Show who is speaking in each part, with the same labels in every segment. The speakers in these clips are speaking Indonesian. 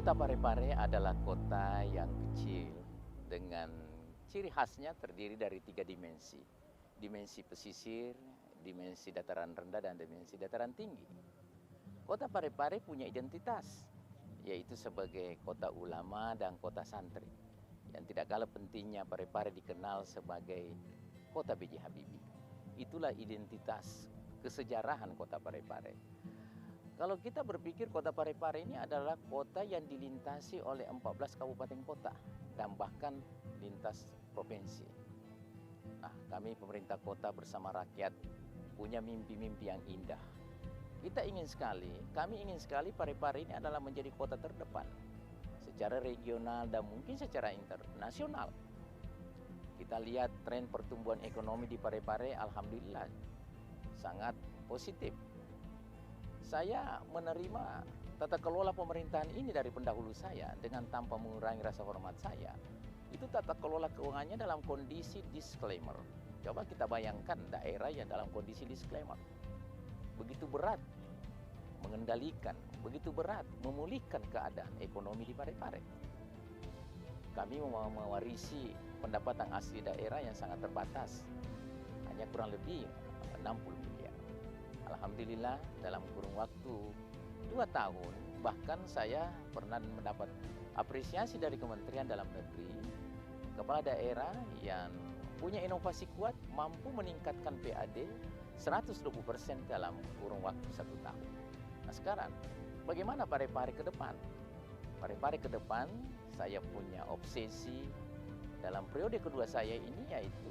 Speaker 1: Kota Parepare adalah kota yang kecil dengan ciri khasnya terdiri dari 3 dimensi. Dimensi pesisir, dimensi dataran rendah, dan dimensi dataran tinggi. Kota Parepare punya identitas, yaitu sebagai kota ulama dan kota santri. Yang tidak kalah pentingnya, Parepare dikenal sebagai kota B.J. Habibie. Itulah identitas kesejarahan kota Parepare. Kalau kita berpikir kota Parepare ini adalah kota yang dilintasi oleh 14 kabupaten kota dan bahkan lintas provinsi. Nah, kami pemerintah kota bersama rakyat punya mimpi-mimpi yang indah. Kami ingin sekali Parepare ini adalah menjadi kota terdepan secara regional dan mungkin secara internasional. Kita lihat tren pertumbuhan ekonomi di Parepare, alhamdulillah sangat positif. Saya menerima tata kelola pemerintahan ini dari pendahulu saya dengan tanpa mengurangi rasa hormat saya. Itu tata kelola keuangannya dalam kondisi disclaimer. Coba kita bayangkan daerah yang dalam kondisi disclaimer. Begitu berat mengendalikan, begitu berat memulihkan keadaan ekonomi di Parepare. Kami mewarisi pendapatan asli daerah yang sangat terbatas, hanya kurang lebih 60 miliar. Alhamdulillah dalam kurun waktu 2 tahun, bahkan saya pernah mendapat apresiasi dari Kementerian Dalam Negeri, kepala daerah yang punya inovasi kuat mampu meningkatkan PAD 120% dalam kurun waktu 1 tahun. Nah sekarang, bagaimana Parepare ke depan? Parepare ke depan, saya punya obsesi dalam periode kedua saya ini, yaitu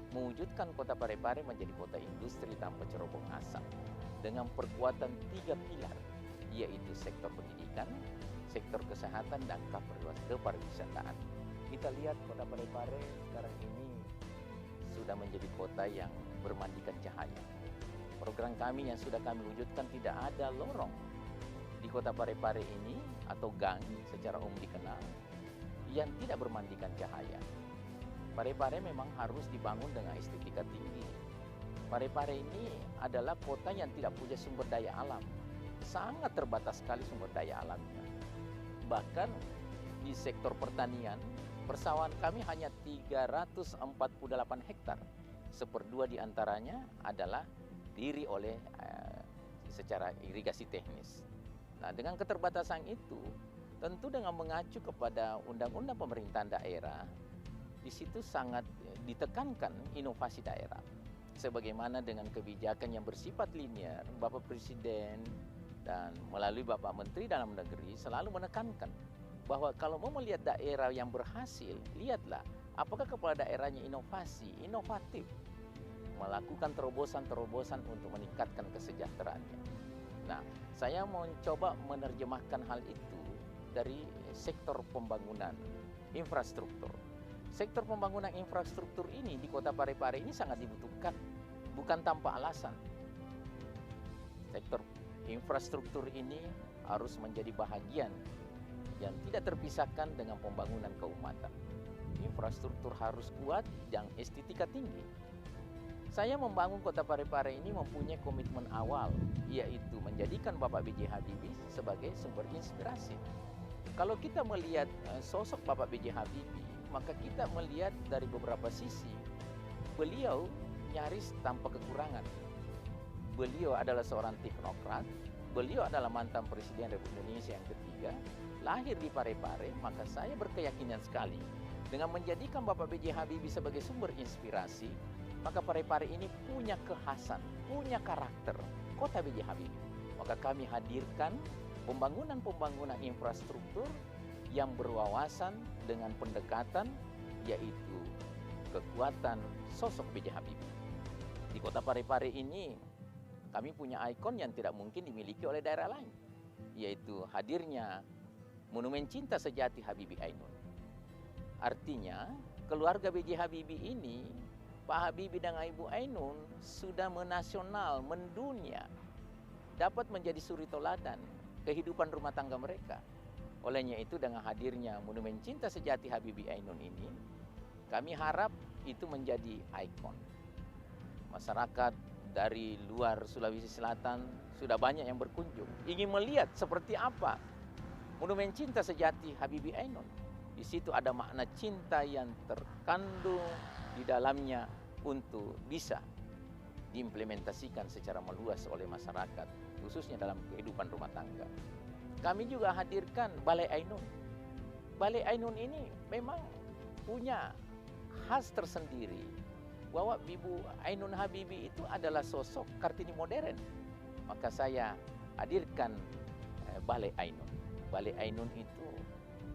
Speaker 1: mewujudkan kota Parepare menjadi kota industri tanpa cerobong asap dengan perkuatan 3 pilar, yaitu sektor pendidikan, sektor kesehatan, dan kepariwisataan. Kita lihat kota Parepare sekarang ini sudah menjadi kota yang bermandikan cahaya. Program kami yang sudah kami wujudkan, tidak ada lorong di kota Parepare ini atau gang secara umum dikenal yang tidak bermandikan cahaya. Parepare memang harus dibangun dengan estetika tinggi. Parepare ini adalah kota yang tidak punya sumber daya alam. Sangat terbatas sekali sumber daya alamnya. Bahkan di sektor pertanian, persawahan kami hanya 348 hektar. 1/2 diantaranya adalah diri oleh secara irigasi teknis. Nah, dengan keterbatasan itu, tentu dengan mengacu kepada undang-undang pemerintahan daerah, di situ sangat ditekankan inovasi daerah. Sebagaimana dengan kebijakan yang bersifat linear, Bapak Presiden dan melalui Bapak Menteri Dalam Negeri selalu menekankan bahwa kalau mau melihat daerah yang berhasil, lihatlah apakah kepala daerahnya inovatif, melakukan terobosan-terobosan untuk meningkatkan kesejahteraannya. Nah, saya mau coba menerjemahkan hal itu dari sektor pembangunan infrastruktur. Sektor pembangunan infrastruktur ini di kota Parepare ini sangat dibutuhkan, bukan tanpa alasan. Sektor infrastruktur ini harus menjadi bahagian yang tidak terpisahkan dengan pembangunan keumatan. Infrastruktur harus kuat dan estetika tinggi. Saya membangun kota Parepare ini mempunyai komitmen awal, yaitu menjadikan Bapak B.J. Habibie sebagai sumber inspirasi. Kalau kita melihat sosok Bapak B.J. Habibie, maka kita melihat dari beberapa sisi. Beliau nyaris tanpa kekurangan. Beliau adalah seorang teknokrat, beliau adalah mantan Presiden Republik Indonesia yang ketiga, lahir di Parepare, maka saya berkeyakinan sekali dengan menjadikan Bapak B.J. Habibie sebagai sumber inspirasi, maka Parepare ini punya kekhasan, punya karakter kota B.J. Habibie. Maka kami hadirkan pembangunan infrastruktur yang berwawasan dengan pendekatan, yaitu kekuatan sosok B.J. Habibie. Di kota Parepare ini kami punya ikon yang tidak mungkin dimiliki oleh daerah lain, yaitu hadirnya Monumen Cinta Sejati Habibie Ainun. Artinya keluarga B.J. Habibie ini, Pak Habibie dan Ibu Ainun, sudah menasional, mendunia, dapat menjadi suri teladan kehidupan rumah tangga mereka. Olehnya itu, dengan hadirnya Monumen Cinta Sejati Habibie Ainun ini, kami harap itu menjadi ikon. Masyarakat dari luar Sulawesi Selatan sudah banyak yang berkunjung, ingin melihat seperti apa Monumen cinta sejati Habibie Ainun. Di situ ada makna cinta yang terkandung di dalamnya untuk bisa diimplementasikan secara meluas oleh masyarakat, khususnya dalam kehidupan rumah tangga. Kami juga hadirkan Balai Ainun. Balai Ainun ini memang punya khas tersendiri, bahwa Ibu Ainun Habibie itu adalah sosok Kartini modern. Maka saya hadirkan Balai Ainun. Balai Ainun itu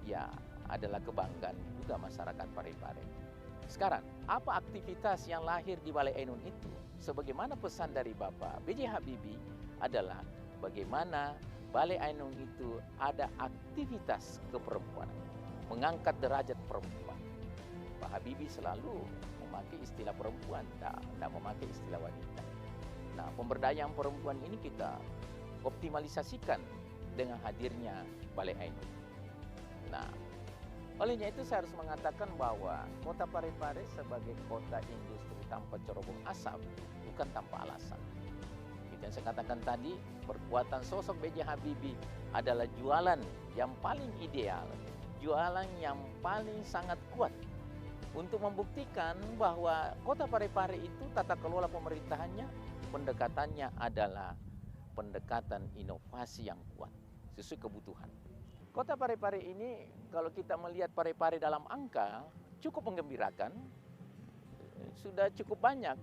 Speaker 1: ya adalah kebanggaan juga masyarakat Parepare. Sekarang, apa aktivitas yang lahir di Balai Ainun itu? Sebagaimana pesan dari Bapak B.J. Habibie adalah bagaimana Balai Ainun itu ada aktivitas keperempuanan, mengangkat derajat perempuan. Pak Habibie selalu memakai istilah perempuan, tidak memakai istilah wanita. Nah, pemberdayaan perempuan ini kita optimalisasikan dengan hadirnya Balai Ainun. Nah, olehnya itu saya harus mengatakan bahwa kota Parepare sebagai kota industri tanpa cerobong asap bukan tanpa alasan. Itu yang saya katakan tadi, perkuatan sosok B.J. Habibie adalah jualan yang paling ideal, jualan yang paling sangat kuat untuk membuktikan bahwa kota Parepare itu tata kelola pemerintahannya, pendekatannya adalah pendekatan inovasi yang kuat sesuai kebutuhan. Kota Parepare ini kalau kita melihat Parepare dalam angka cukup menggembirakan. Sudah cukup banyak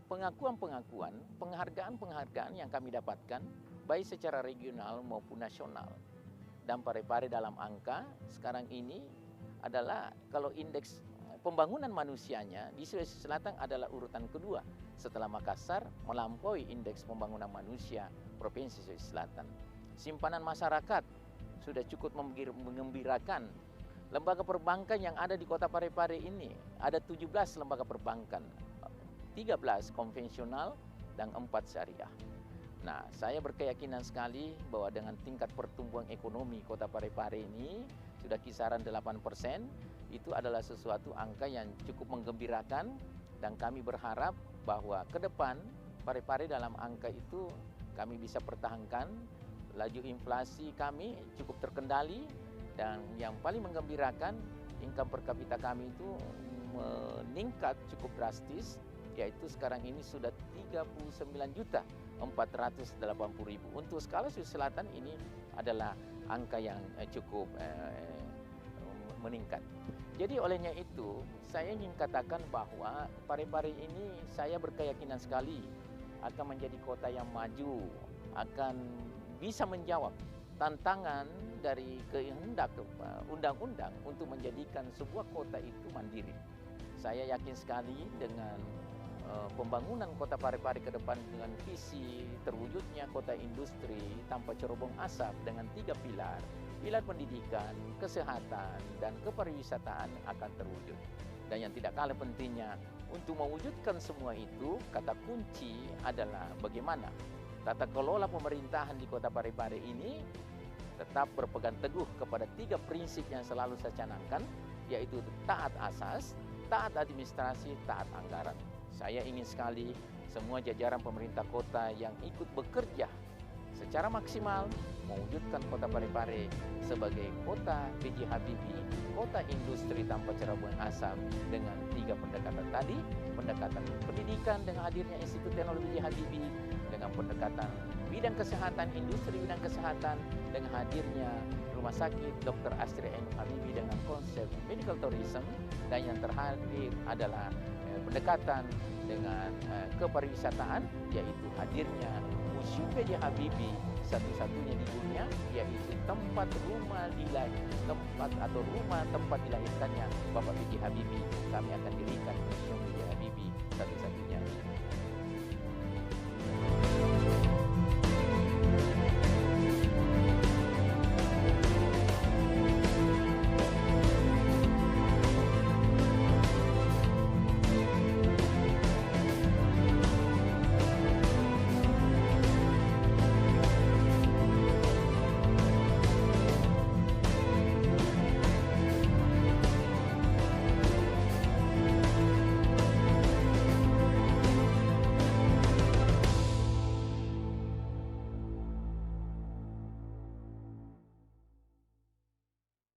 Speaker 1: pengakuan-pengakuan, penghargaan-penghargaan yang kami dapatkan baik secara regional maupun nasional. Dan Parepare dalam angka sekarang ini adalah kalau indeks pembangunan manusianya di Sulawesi Selatan adalah urutan kedua setelah Makassar, melampaui indeks pembangunan manusia Provinsi Sulawesi Selatan. Simpanan masyarakat sudah cukup mengembirakan. Lembaga perbankan yang ada di kota Parepare ini ada 17 lembaga perbankan, 13 konvensional dan 4 syariah. Nah, saya berkeyakinan sekali bahwa dengan tingkat pertumbuhan ekonomi kota Parepare ini sudah kisaran 8%, itu adalah sesuatu angka yang cukup menggembirakan, dan kami berharap bahwa ke depan Parepare dalam angka itu kami bisa pertahankan. Laju inflasi kami cukup terkendali, dan yang paling menggembirakan income per kapita kami itu meningkat cukup drastis, yaitu sekarang ini sudah 39.480.000. Untuk skala Sulawesi Selatan ini adalah angka yang cukup meningkat. Jadi olehnya itu saya ingin katakan bahwa Parepare ini saya berkeyakinan sekali akan menjadi kota yang maju, akan bisa menjawab tantangan dari kehendak undang-undang untuk menjadikan sebuah kota itu mandiri. Saya yakin sekali dengan pembangunan kota Parepare ke depan dengan visi terwujudnya kota industri tanpa cerobong asap dengan 3 pilar. Pilar pendidikan, kesehatan, dan kepariwisataan akan terwujud. Dan yang tidak kalah pentingnya, untuk mewujudkan semua itu, kata kunci adalah bagaimana tata kelola pemerintahan di kota Parepare ini tetap berpegang teguh kepada 3 prinsip yang selalu saya canangkan, yaitu taat asas, taat administrasi, taat anggaran. Saya ingin sekali semua jajaran pemerintah kota yang ikut bekerja secara maksimal mewujudkan kota Parepare sebagai kota B.J. Habibie, kota industri tanpa cerobong asap dengan 3 pendekatan tadi, pendekatan pendidikan dengan hadirnya Institut Teknologi Habibie, dengan pendekatan bidang kesehatan, industri bidang kesehatan dengan hadirnya Rumah Sakit Dr. Astri Ainun Habibie dengan konsep medical tourism, dan yang terakhir adalah pendekatan dengan kepariwisataan, yaitu hadirnya Museum B.J. Habibie, satu-satunya di dunia, yaitu tempat dilahirkannya Bapak B.J. Habibie. Kami akan dirikan Museum B.J. Habibie